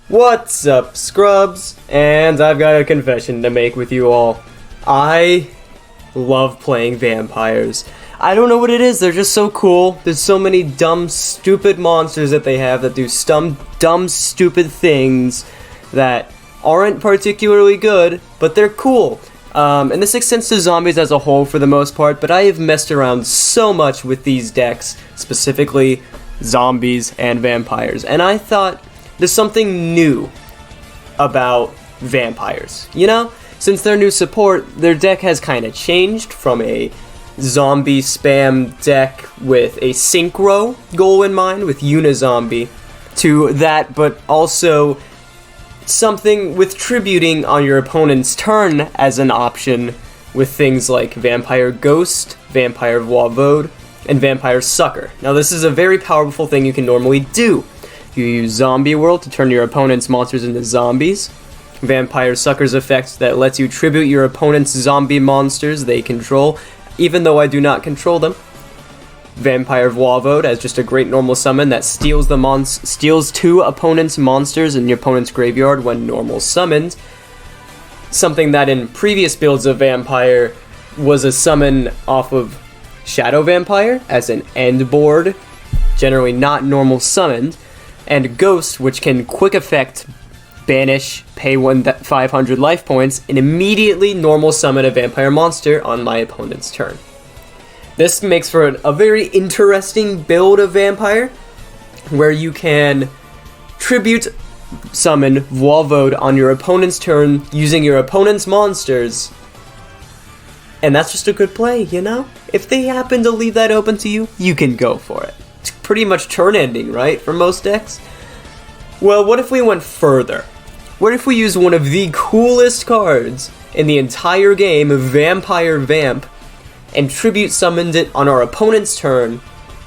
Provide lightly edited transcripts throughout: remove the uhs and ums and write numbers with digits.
What's up, scrubs? And I've got a confession to make with you all. I love playing vampires. I don't know what it is, they're just so cool. There's so many dumb, stupid monsters that they have that do dumb, stupid things that aren't particularly good, but they're cool. And this extends to zombies as a whole for the most part, but I have messed around so much with these decks, specifically zombies and vampires, and I thought there's something new about vampires, you know? Since their new support, their deck has kind of changed from a zombie spam deck with a synchro goal in mind with Unizombie to that, but also something with tributing on your opponent's turn as an option with things like Vampire Ghost, Vampire Voivode, and Vampire Sucker. Now this is a very powerful thing you can normally do. You use Zombie World to turn your opponent's monsters into zombies. Vampire Sucker's effect that lets you tribute your opponent's zombie monsters they control, even though I do not control them. Vampire Voivode as just a great normal summon that steals two opponent's monsters in your opponent's graveyard when normal summoned. Something that in previous builds of Vampire was a summon off of Shadow Vampire as an end board, generally not normal summoned. And Ghost, which can quick effect banish, pay 500 life points, and immediately normal summon a vampire monster on my opponent's turn. This makes for a very interesting build of vampire, where you can tribute summon Voivode on your opponent's turn using your opponent's monsters. And that's just a good play, you know? If they happen to leave that open to you, you can go for it. It's pretty much turn ending, right, for most decks? Well, what if we went further? What if we used one of the coolest cards in the entire game, Vampire Vamp, and tribute summoned it on our opponent's turn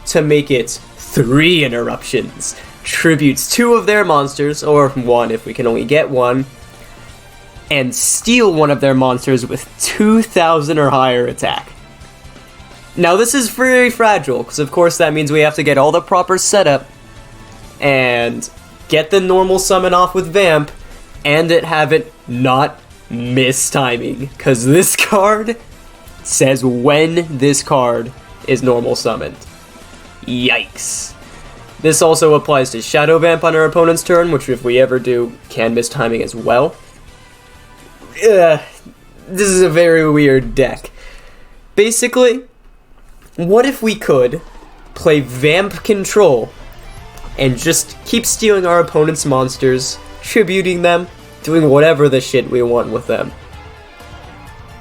to make it 3 interruptions? Tributes 2 of their monsters, or 1 if we can only get 1, and steal one of their monsters with 2,000 or higher attack. Now this is very fragile, because of course that means we have to get all the proper setup, and get the normal summon off with Vamp, and have it not miss timing, because this card says when this card is normal summoned. Yikes. This also applies to Shadow Vamp on our opponent's turn, which if we ever do, can miss timing as well. This is a very weird deck. Basically, what if we could play Vamp Control and just keep stealing our opponent's monsters, tributing them, doing whatever the shit we want with them?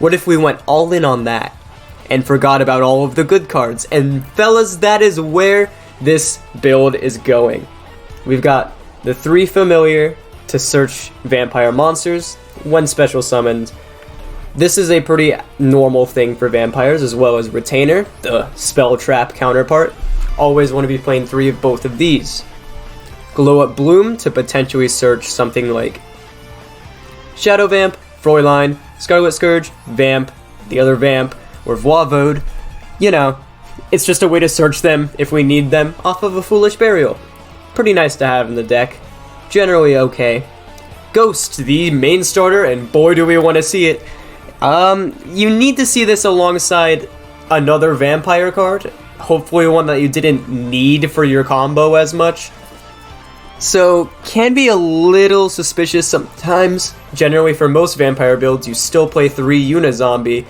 What if we went all in on that and forgot about all of the good cards? And fellas, that is where this build is going. We've got the 3 familiar to search vampire monsters when special summoned. This is a pretty normal thing for vampires, as well as Retainer, the spell trap counterpart. Always want to be playing 3 of both of these. Glow Up Bloom to potentially search something like Shadow Vamp, Fräulein, Scarlet Scourge, Vamp, the other Vamp, or Voivode. You know, it's just a way to search them if we need them off of a Foolish Burial. Pretty nice to have in the deck. Generally okay. Ghost, the main starter, and boy do we want to see it. You need to see this alongside another vampire card. Hopefully one that you didn't need for your combo as much. So, can be a little suspicious sometimes. Generally for most vampire builds, you still play 3 Unizombie.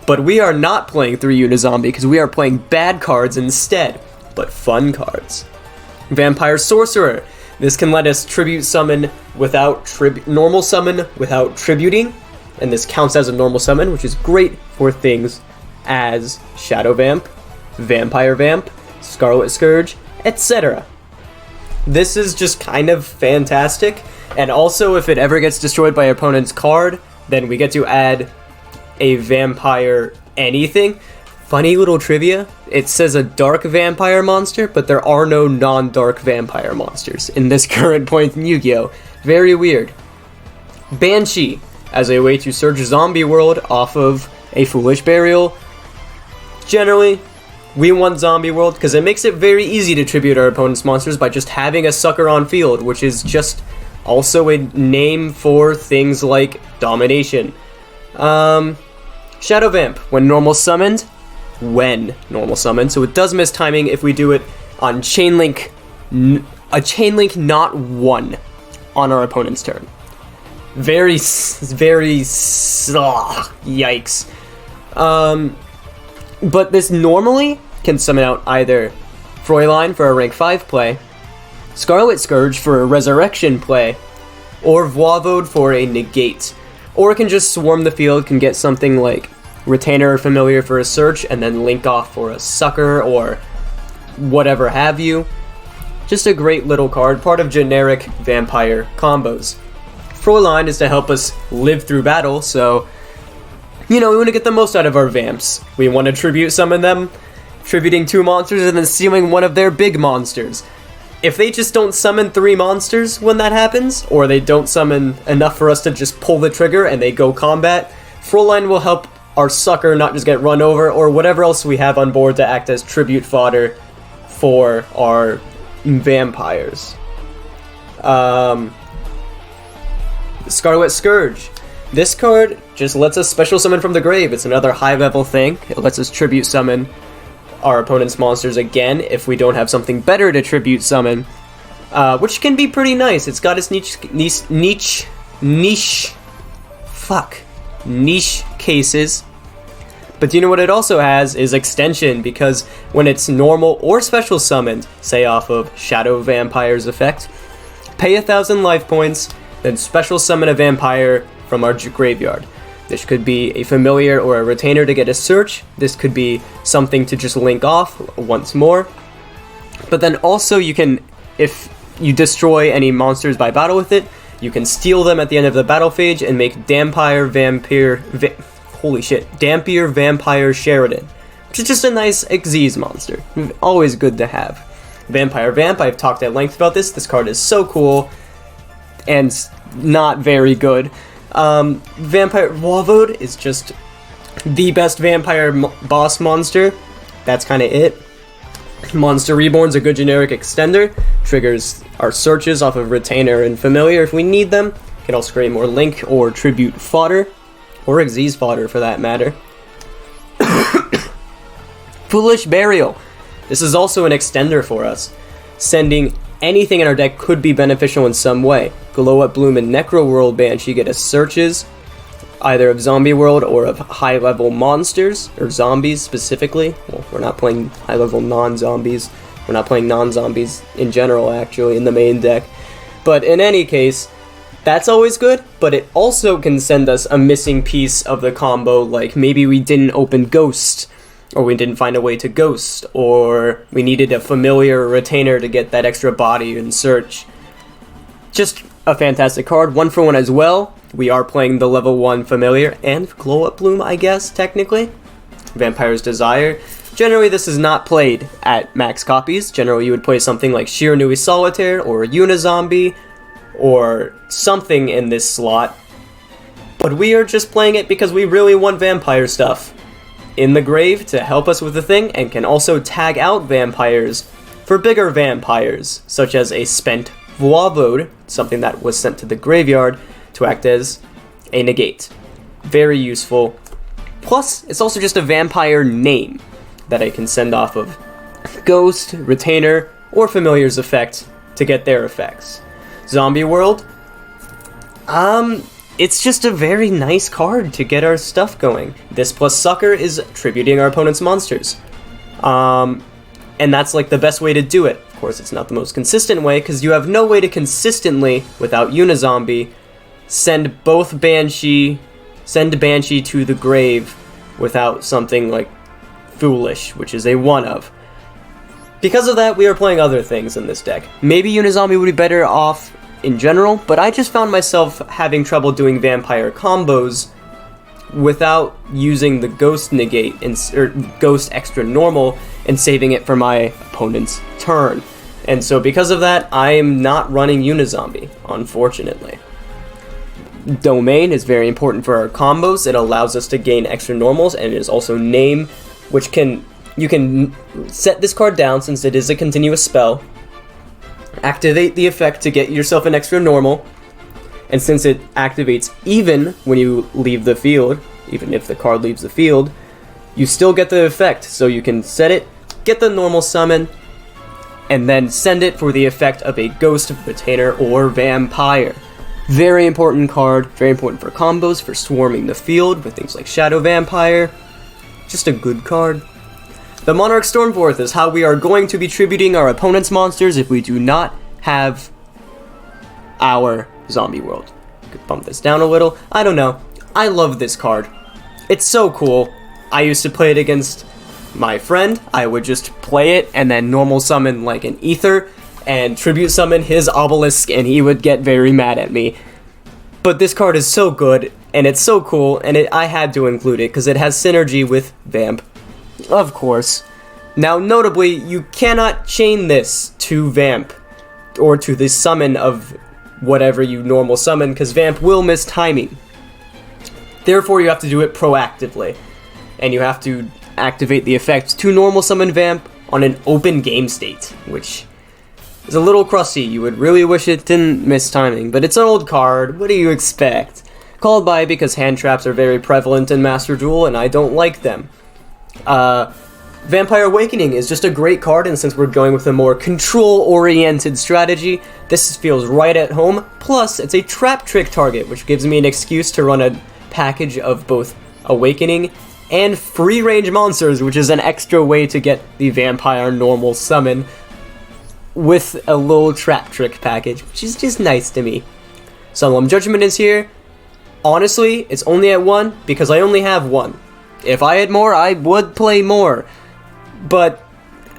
But we are not playing 3 Unizombie because we are playing bad cards instead. But fun cards. Vampire Sorcerer. This can let us tribute summon without normal summon without tributing. And this counts as a normal summon, which is great for things as Shadow Vamp, Vampire Vamp, Scarlet Scourge, etc. This is just kind of fantastic, and also if it ever gets destroyed by your opponent's card, then we get to add a vampire anything. Funny little trivia, it says a dark vampire monster, but there are no non-dark vampire monsters in this current point in Yu-Gi-Oh! Very weird. Banshee, as a way to search Zombie World off of a Foolish Burial. Generally, we want Zombie World because it makes it very easy to tribute our opponent's monsters by just having a sucker on field, which is just Also a name for things like domination. Shadow Vamp, when normal summoned, so it does miss timing if we do it on chain link, a chain link not 1 on our opponent's turn. Yikes. But this normally can summon out either Fräulein for a rank 5 play, Scarlet Scourge for a resurrection play, or Voivode for a negate. Or it can just swarm the field, can get something like Retainer or Familiar for a search, and then link off for a sucker or whatever have you. Just a great little card, part of generic vampire combos. Fräulein is to help us live through battle, so, you know, we want to get the most out of our Vamps. We want to tribute summon them, tributing 2 monsters and then stealing one of their big monsters. If they just don't summon 3 monsters when that happens, or they don't summon enough for us to just pull the trigger and they go combat, Fräulein will help our sucker not just get run over, or whatever else we have on board to act as tribute fodder for our vampires. Scarlet Scourge. This card just lets us special summon from the grave. It's another high level thing. It lets us tribute summon our opponent's monsters again if we don't have something better to tribute summon, which can be pretty nice. It's got its niche cases. But do you know what it also has is extension, because when it's normal or special summoned, say off of Shadow Vampire's effect, pay 1,000 life points, then special summon a vampire from our graveyard. This could be a familiar or a retainer to get a search. This could be something to just link off once more. But then also you can, if you destroy any monsters by battle with it, you can steal them at the end of the battle phase and make Dampier Vampire Sheridan, which is just a nice Xyz monster. Always good to have. Vampire Vamp, I've talked at length about this. This card is so cool and not very good. Vampire Voivode is just the best vampire boss monster. That's kind of it. Monster Reborn's a good generic extender. Triggers our searches off of Retainer and Familiar if we need them. Can also create more Link or Tribute fodder, or Xyz fodder for that matter. Foolish Burial. This is also an extender for us. Sending anything in our deck could be beneficial in some way. Glow Up Bloom and Necro World Banshee get us searches, either of Zombie World or of high-level monsters, or zombies specifically. Well, we're not playing high-level non-zombies. We're not playing non-zombies in general, actually, in the main deck. But in any case, that's always good, but it also can send us a missing piece of the combo, like maybe we didn't open Ghost, or we didn't find a way to Ghost, or we needed a familiar retainer to get that extra body and search. Just a fantastic card, 1-for-1 as well. We are playing the level 1 familiar and Glow Up Bloom, I guess, technically. Vampire's Desire. Generally, this is not played at max copies. Generally, you would play something like Shiranui Solitaire, or Unizombie, or something in this slot. But we are just playing it because we really want vampire stuff in the grave to help us with the thing, and can also tag out vampires for bigger vampires, such as a spent Voivode, something that was sent to the graveyard to act as a negate. Very useful. Plus, it's also just a vampire name that I can send off of Ghost, Retainer, or Familiar's effect to get their effects. Zombie World. It's just a very nice card to get our stuff going. This plus Sucker is tributing our opponent's monsters. And that's like the best way to do it. Of course, it's not the most consistent way, because you have no way to consistently, without Unizombie, send Banshee to the grave without something like Foolish, which is a 1-of. Because of that, we are playing other things in this deck. Maybe Unizombie would be better off in general, but I just found myself having trouble doing vampire combos without using the Ghost negate or Ghost extra normal and saving it for my opponent's turn. And so because of that, I am not running Unizombie, unfortunately. Domain is very important for our combos. It allows us to gain extra normals, and it is also Name, which you can set this card down since it is a continuous spell. Activate the effect to get yourself an extra normal, And since it activates even when you leave the field, even if the card leaves the field, you still get the effect. So you can set it, get the normal summon, and then send it for the effect of a Ghost, Retainer, or Vampire. Very important card, very important for combos, for swarming the field with things like Shadow Vampire. Just a good card. The Monarch Stormforth is how we are going to be tributing our opponent's monsters if we do not have our zombie world. Could bump this down a little. I don't know. I love this card. It's so cool. I used to play it against my friend. I would just play it and then normal summon like an Ether and tribute summon his Obelisk, and he would get very mad at me. But this card is so good, and it's so cool, and I had to include it because it has synergy with Vamp. Of course. Now, notably, you cannot chain this to Vamp, or to the summon of whatever you normal summon, because Vamp will miss timing. Therefore, you have to do it proactively, and you have to activate the effect to normal summon Vamp on an open game state, which is a little crusty. You would really wish it didn't miss timing, but it's an old card. What do you expect? Called by because hand traps are very prevalent in Master Duel, and I don't like them. Vampire Awakening is just a great card, and since we're going with a more control-oriented strategy, this feels right at home. Plus, it's a trap trick target, which gives me an excuse to run a package of both Awakening and free-range monsters, which is an extra way to get the Vampire normal summon with a little trap trick package, which is just nice to me. Solemn Judgment is here. Honestly, it's only at 1 because I only have 1. If I had more, I would play more. But,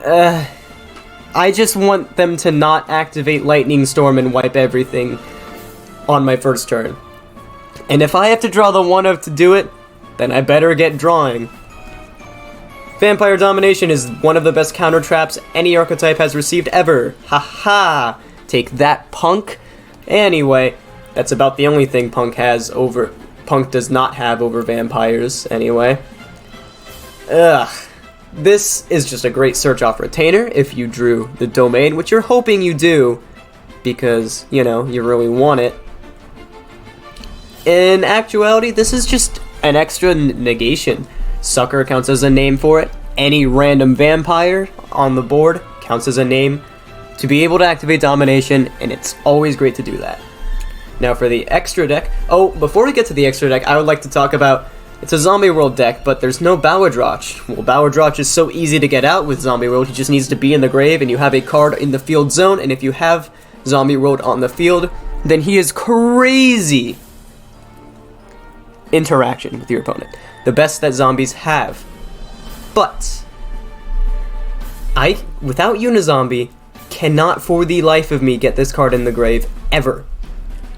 I just want them to not activate Lightning Storm and wipe everything on my first turn. And if I have to draw the 1-of to do it, then I better get drawing. Vampire Domination is one of the best counter traps any archetype has received ever. Haha! Take that, punk! Anyway, that's about the only thing Punk does not have over vampires, anyway. Ugh. This is just a great search off Retainer if you drew the Domain, which you're hoping you do, because, you know, you really want it. In actuality, this is just an extra negation. Sucker counts as a name for it. Any random vampire on the board counts as a name to be able to activate Domination, and it's always great to do that. Now for the extra deck. Oh, before we get to the extra deck, I would like to talk about, it's a Zombie World deck, but there's no Bowerdroch. Well, Bowerdroch is so easy to get out with Zombie World. He just needs to be in the grave, and you have a card in the field zone, and if you have Zombie World on the field, then he is crazy interaction with your opponent. The best that zombies have. But I, without Unizombie, cannot for the life of me get this card in the grave, ever.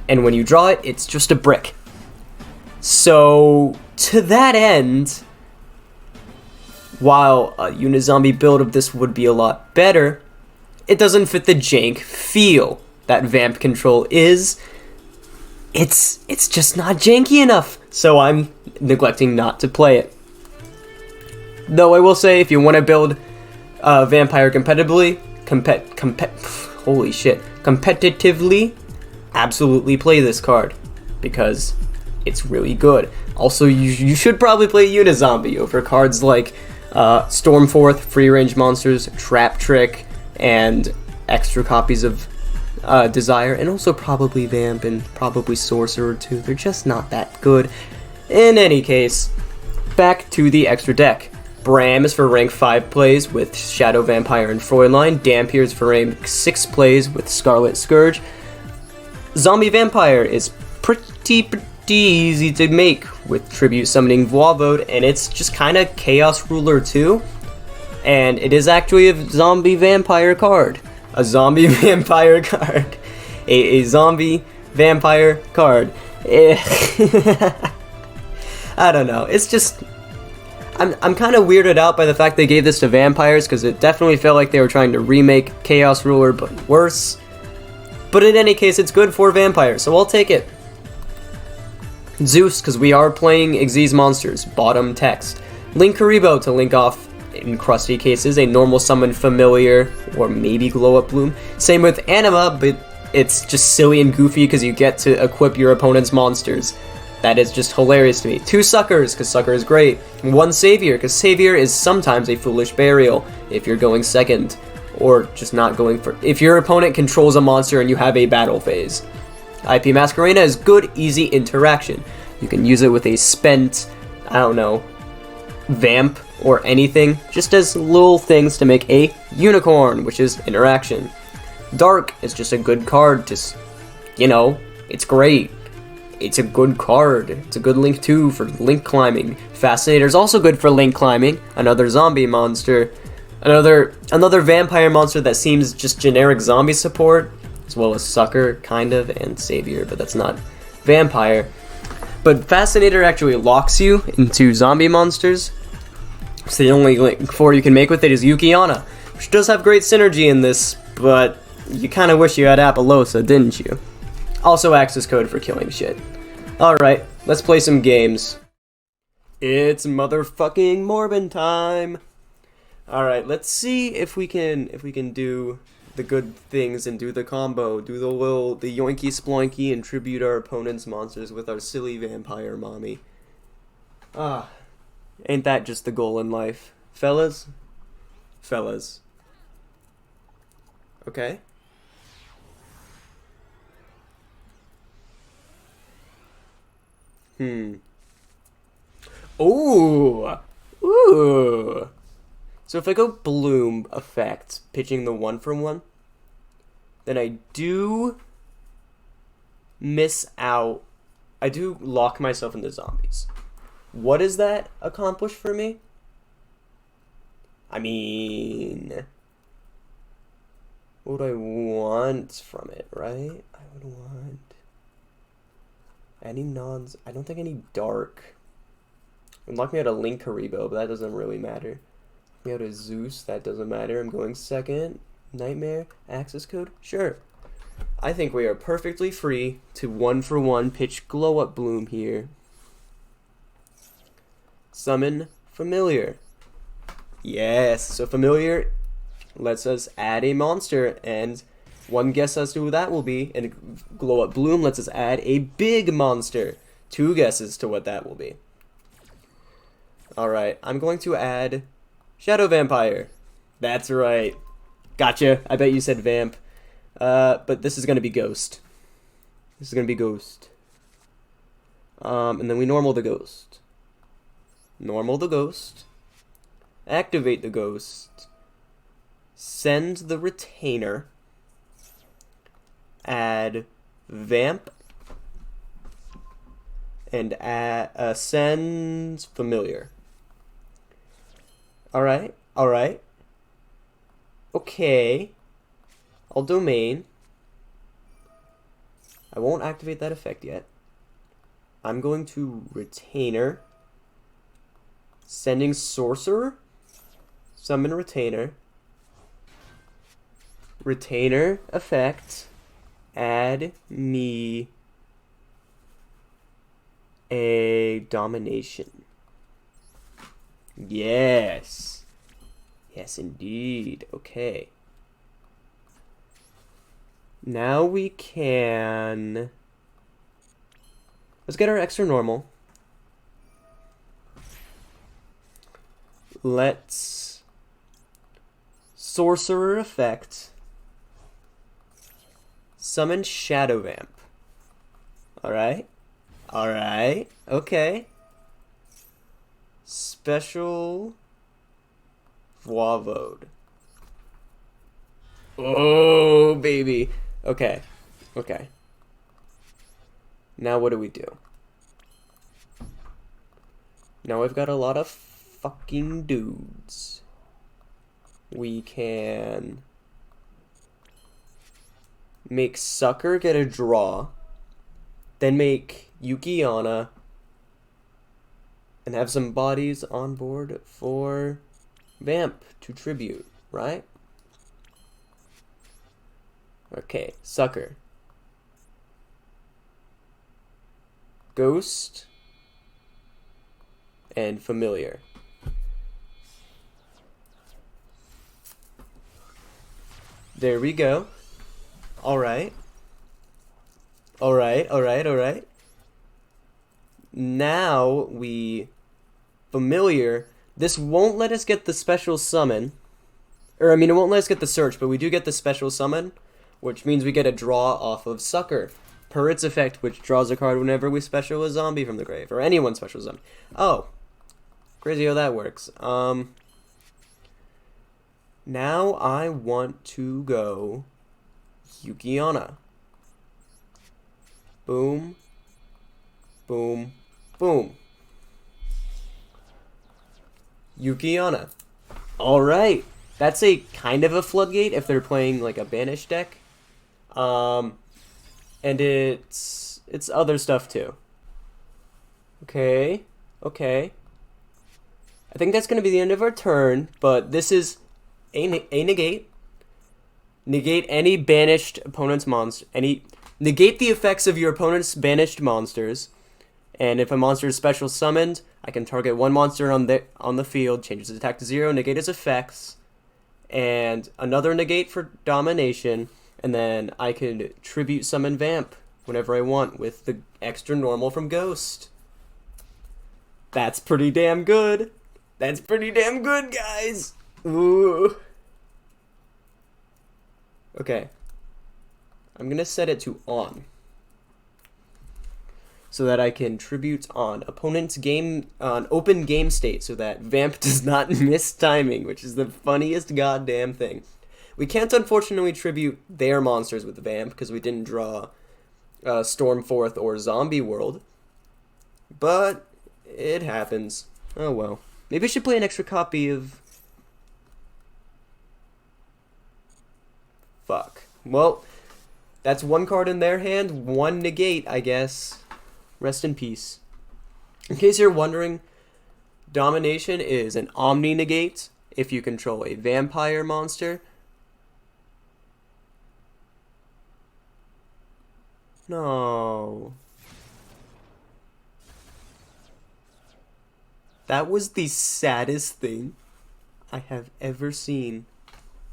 And when you draw it, it's just a brick. So, to that end, while a Unizombie build of this would be a lot better, it doesn't fit the jank feel that Vamp Control is. It's just not janky enough, so I'm neglecting not to play it. Though I will say, if you want to build Vampire competitively, competitively, absolutely play this card, because it's really good. Also, you should probably play Unizombie over cards like Stormforth, free range monsters, Trap Trick, and extra copies of Desire, and also probably Vamp and probably Sorcerer too. They're just not that good. In any case, back to the extra deck. Bram is for rank 5 plays with Shadow Vampire and Fräulein. Dampier is for rank 6 plays with Scarlet Scourge. Zombie Vampire is pretty easy to make with Tribute Summoning Voivode, and it's just kind of Chaos Ruler too. And it is actually a Zombie Vampire card. A Zombie Vampire card. A Zombie Vampire card. I don't know. It's just, I'm kind of weirded out by the fact they gave this to vampires, because it definitely felt like they were trying to remake Chaos Ruler, but worse. But in any case, it's good for vampires, so I'll take it. Zeus, because we are playing Xyz monsters. Bottom text. Link Karibo to link off, in crusty cases, a normal summon familiar, or maybe Glow Up Bloom. Same with Anima, but it's just silly and goofy because you get to equip your opponent's monsters. That is just hilarious to me. 2 suckers, because sucker is great. 1 savior, because savior is sometimes a foolish burial if you're going second. Or just not going for... If your opponent controls a monster and you have a battle phase. IP Masquerena is good, easy interaction. You can use it with a spent, I don't know, Vamp or anything. Just as little things to make a unicorn, which is interaction. Dark is just a good card to, you know, it's great. It's a good card. It's a good link too for link climbing. Fascinator is also good for link climbing. Another zombie monster. Another vampire monster that seems just generic zombie support, as well as Sucker, kind of, and Savior, but that's not vampire. But Fascinator actually locks you into zombie monsters. So the only link 4 you can make with it is YuGiOh, which does have great synergy in this, but you kind of wish you had Appaloosa, didn't you? Also access code for killing shit. Alright, let's play some games. It's motherfucking Morbin time! Alright, let's see if we can do the good things and do the combo, do the yoinky sploinky and tribute our opponent's monsters with our silly vampire mommy. Ah, ain't that just the goal in life? Fellas? Fellas. Okay. Ooh! Ooh! So if I go Bloom effect, pitching the 1-for-1, then I do miss out. I do lock myself into zombies. What does that accomplish for me? I mean, what would I want from it, right? I would want any nons. I don't think any dark. Lock me out a Link Haribo, but that doesn't really matter. Lock me out a Zeus, that doesn't matter. I'm going second. Nightmare, access code, sure. I think we are perfectly free to 1-for-1 pitch Glow Up Bloom here. Summon Familiar. Yes, so Familiar lets us add a monster, and one guess as to who that will be, and Glow Up Bloom lets us add a big monster. 2 guesses to what that will be. Alright, I'm going to add Shadow Vampire. That's right. Gotcha. I bet you said Vamp. But this is going to be Ghost. This is going to be Ghost. And then we normal the Ghost. Normal the Ghost. Activate the Ghost. Send the Retainer. Add Vamp. And send Familiar. Alright, alright. Okay. I'll domain. I won't activate that effect yet. I'm going to Retainer. Sending Sorcerer. Summon Retainer. Retainer effect. Add me a Domination. Yes. Yes, indeed. Okay. Now we can... Let's get our extra normal. Let's... Sorcerer effect. Summon Shadow Vamp. Alright. Alright. Okay. Special Voivode. Oh, baby. Okay. Okay. Now what do we do? Now I've got a lot of fucking dudes. We can make Sucker get a draw. Then make YuGiOh and have some bodies on board for Vamp to tribute, right? Okay, Sucker. Ghost. And Familiar. There we go. Alright. Alright, alright, alright. Now we... Familiar. This won't let us get the special summon. Or, I mean, it won't let us get the search, but we do get the special summon, which means we get a draw off of Sucker, per its effect, which draws a card whenever we special a zombie from the grave, or anyone special zombie. Oh. Crazy how that works. Now I want to go YuGiOh. Boom. Boom. Boom. YuGiOh. Alright. That's a kind of a floodgate if they're playing like a banish deck. And it's other stuff too. Okay. Okay. I think that's going to be the end of our turn, but this is a negate. Negate any banished opponent's monster. Negate the effects of your opponent's banished monsters. And if a monster is special summoned, I can target one monster on the field, change its attack to 0, negate its effects, and another negate for domination, and then I can tribute summon Vamp whenever I want with the extra normal from Ghost. That's pretty damn good. That's pretty damn good, guys. Ooh. Okay. I'm gonna set it to on, so that I can tribute on opponent's open game state, so that Vamp does not miss timing, which is the funniest goddamn thing. We can't unfortunately tribute their monsters with Vamp because we didn't draw Stormforth or Zombie World, but it happens. Oh well. Maybe I should play an extra copy of... Fuck. Well, that's one card in their hand, one negate, I guess. Rest in peace. In case you're wondering, Domination is an Omni negate if you control a vampire monster. No. That was the saddest thing I have ever seen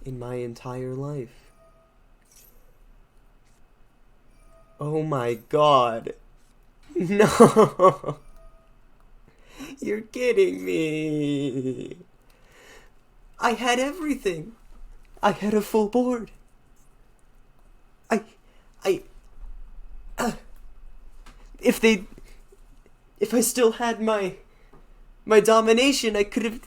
in my entire life. Oh my god. No. You're kidding me. I had everything. I had a full board. If I still had my domination, I could have...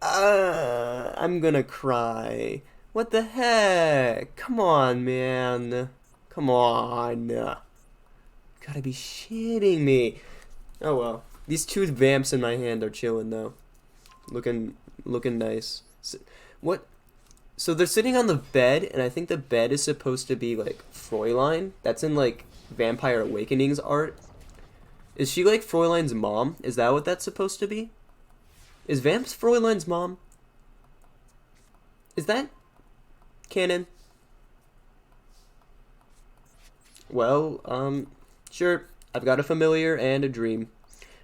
I'm gonna cry. What the heck? Come on, man. Come on. Gotta be shitting me. Oh well. These two Vamps in my hand are chilling though. Looking nice. So they're sitting on the bed, and I think the bed is supposed to be like Fräulein. That's in like Vampire Awakenings art. Is she like Fräulein's mom? Is that what that's supposed to be? Is Vamp's Fräulein's mom? Is that canon? Well, sure. I've got a familiar and a dream.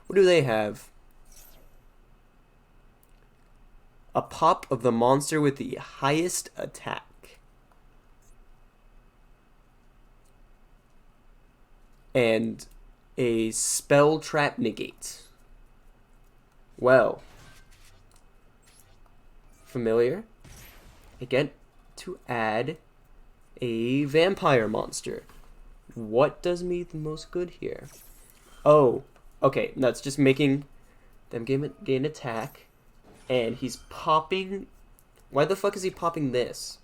What do they have? A pop of the monster with the highest attack. And a spell trap negate. Well. Familiar. I get to add a vampire monster. What does me the most good here? Oh, okay. No, it's just making them gain attack. And he's popping... Why the fuck is he popping this?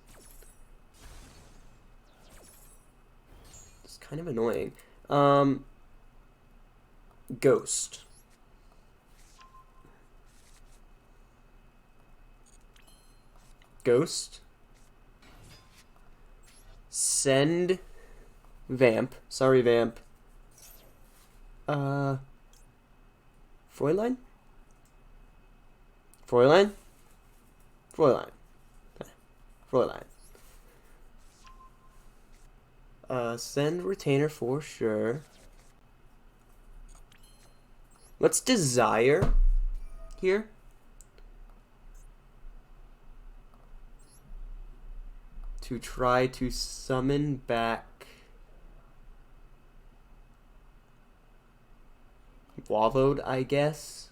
It's kind of annoying. Ghost. Ghost. Send Vamp. Sorry, Vamp. Fräulein? Fräulein? Fräulein. Fräulein. Send Retainer for sure. Let's Desire here. To try to summon back Wallowed, I guess.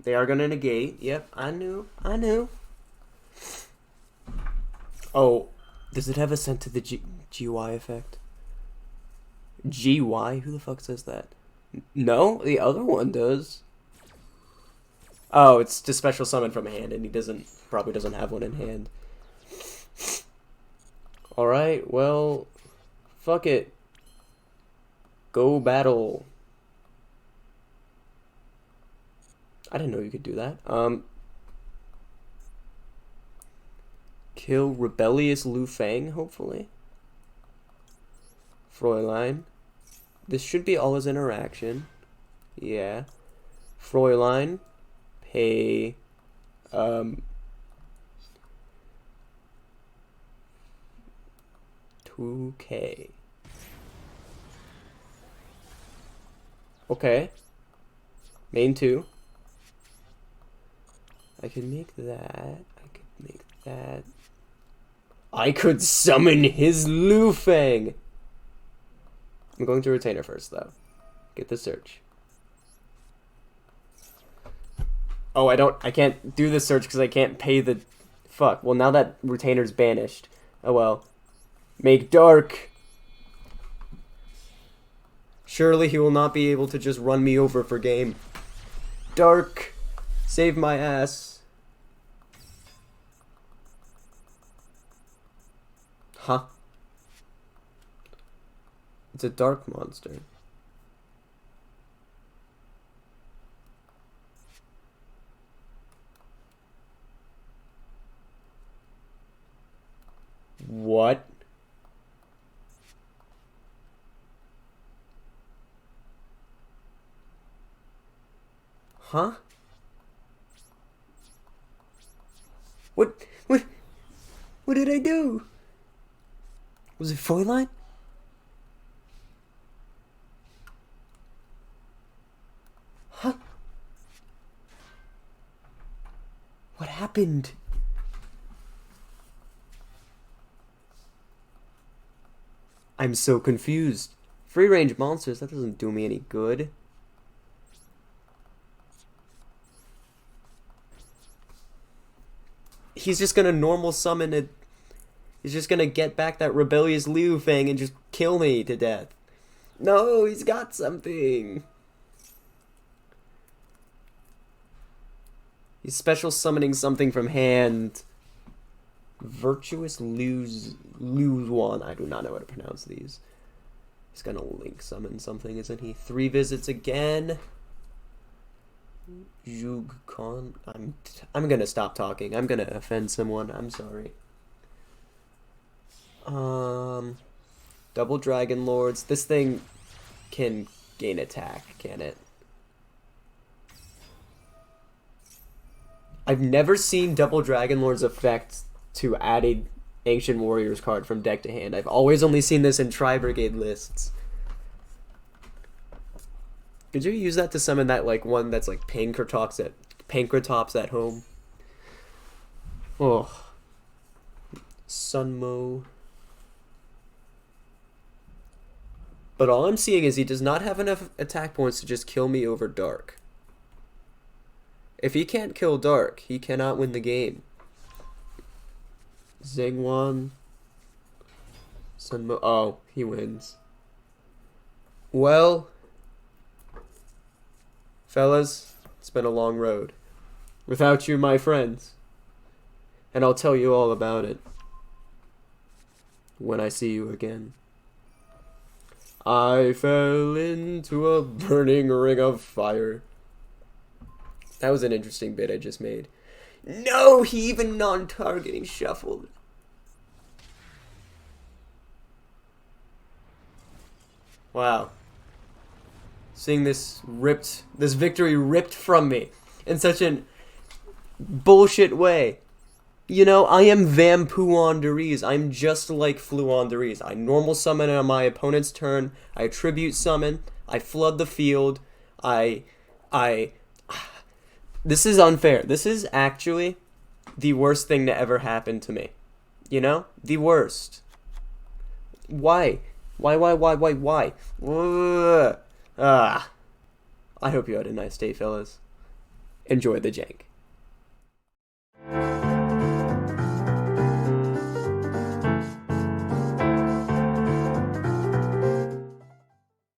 They are gonna negate. Yep, I knew. Oh, does it have a sent to the GY effect? GY? Who the fuck says that? No, the other one does. Oh, it's to special summon from hand, and he probably doesn't have one in hand. Alright, well, fuck it. Go battle. I didn't know you could do that. Kill rebellious Lu Fang, hopefully. Fräulein. This should be all his interaction. Yeah. Fräulein. Pay 2K. Okay. Main 2. I could make that. I could make that. I could summon his Lu Fang. I'm going to retainer first, though. Get the search. Oh, I can't do the search because I can't pay the... Fuck. Well, now that retainer's banished. Oh, well. Make dark. Surely he will not be able to just run me over for game. Dark. Save my ass. Huh? It's a dark monster. What? Huh? What did I do? Was it Fräulein? Huh? What happened? I'm so confused. Free range monsters, that doesn't do me any good. He's just gonna normal summon it. He's just gonna get back that rebellious Lu Fang and just kill me to death. No, he's got something. He's special summoning something from hand. Virtuous Luwan. I do not know how to pronounce these. He's gonna link summon something, isn't he? 3 visits again. YuGiOh. I'm gonna stop talking. I'm gonna offend someone. I'm sorry. Double Dragon Lords. This thing can gain attack, can it? I've never seen Double Dragon Lord's effect to add a Ancient Warriors card from deck to hand. I've always only seen this in Tri-Brigade lists. Could you use that to summon that like one that's like Pankratops at home? Oh. Sunmo. But all I'm seeing is he does not have enough attack points to just kill me over Dark. If he can't kill Dark, he cannot win the game. Zhengwan. Sunmo. Oh, he wins. Well, fellas, it's been a long road. Without you, my friends. And I'll tell you all about it when I see you again. I fell into a burning ring of fire. That was an interesting bit I just made. No, he even non-targeting shuffled. Wow. Seeing this victory ripped from me in such an bullshit way. You know, I am Vampoowandereeze. I'm just like Floowandereeze. I normal summon on my opponent's turn. I tribute summon. I flood the field. This is unfair. This is actually the worst thing to ever happen to me. You know? The worst. Why? Why? Ugh. I hope you had a nice day, fellas. Enjoy the jank.